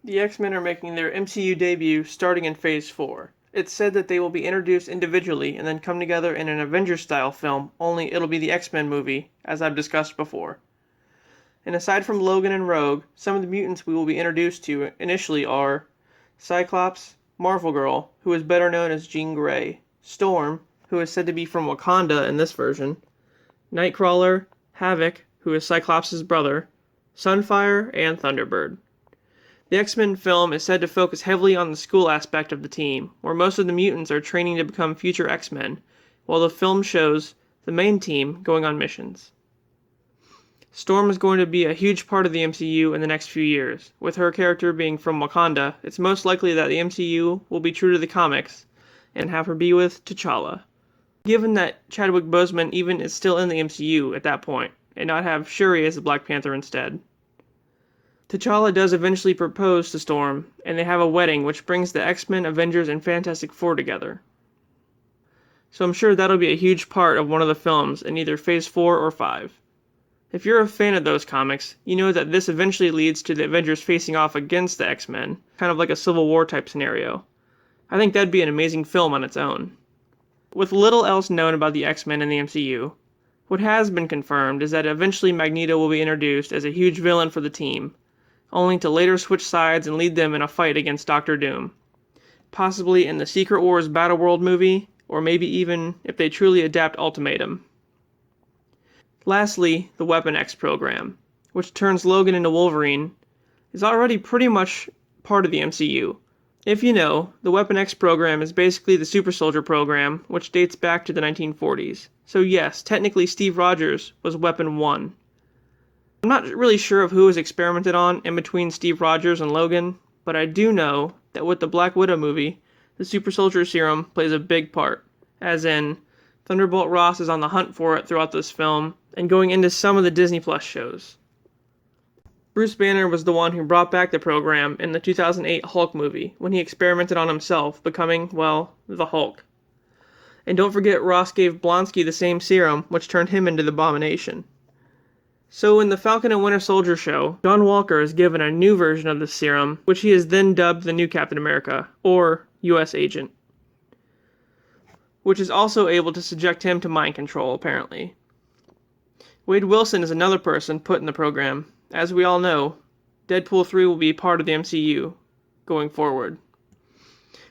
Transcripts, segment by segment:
The X-Men are making their MCU debut starting in Phase 4. It's said that they will be introduced individually and then come together in an Avengers-style film, only it'll be the X-Men movie, as I've discussed before. And aside from Logan and Rogue, some of the mutants we will be introduced to initially are Cyclops, Marvel Girl, who is better known as Jean Grey, Storm, who is said to be from Wakanda in this version, Nightcrawler, Havoc, who is Cyclops' brother, Sunfire, and Thunderbird. The X-Men film is said to focus heavily on the school aspect of the team, where most of the mutants are training to become future X-Men, while the film shows the main team going on missions. Storm is going to be a huge part of the MCU in the next few years. With her character being from Wakanda, it's most likely that the MCU will be true to the comics and have her be with T'Challa. Given that Chadwick Boseman even is still in the MCU at that point, and not have Shuri as the Black Panther instead. T'Challa does eventually propose to Storm, and they have a wedding which brings the X-Men, Avengers, and Fantastic Four together. So I'm sure that'll be a huge part of one of the films in either Phase 4 or 5. If you're a fan of those comics, you know that this eventually leads to the Avengers facing off against the X-Men, kind of like a Civil War type scenario. I think that'd be an amazing film on its own. With little else known about the X-Men in the MCU, what has been confirmed is that eventually Magneto will be introduced as a huge villain for the team, only to later switch sides and lead them in a fight against Doctor Doom. Possibly in the Secret Wars Battleworld movie, or maybe even if they truly adapt Ultimatum. Lastly, the Weapon X program, which turns Logan into Wolverine, is already pretty much part of the MCU. If you know, the Weapon X program is basically the Super Soldier program, which dates back to the 1940s. So yes, technically Steve Rogers was Weapon 1. I'm not really sure of who was experimented on in between Steve Rogers and Logan, but I do know that with the Black Widow movie, the Super Soldier Serum plays a big part, as in, Thunderbolt Ross is on the hunt for it throughout this film, and going into some of the Disney Plus shows. Bruce Banner was the one who brought back the program in the 2008 Hulk movie, when he experimented on himself, becoming, well, the Hulk. And don't forget Ross gave Blonsky the same serum, which turned him into the Abomination. So in the Falcon and Winter Soldier show, John Walker is given a new version of the serum, which he has then dubbed the new Captain America, or US Agent, which is also able to subject him to mind control, apparently. Wade Wilson is another person put in the program. As we all know, Deadpool 3 will be part of the MCU going forward.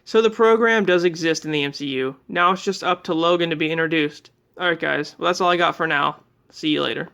So the program does exist in the MCU. Now it's just up to Logan to be introduced. Alright guys, well that's all I got for now. See you later.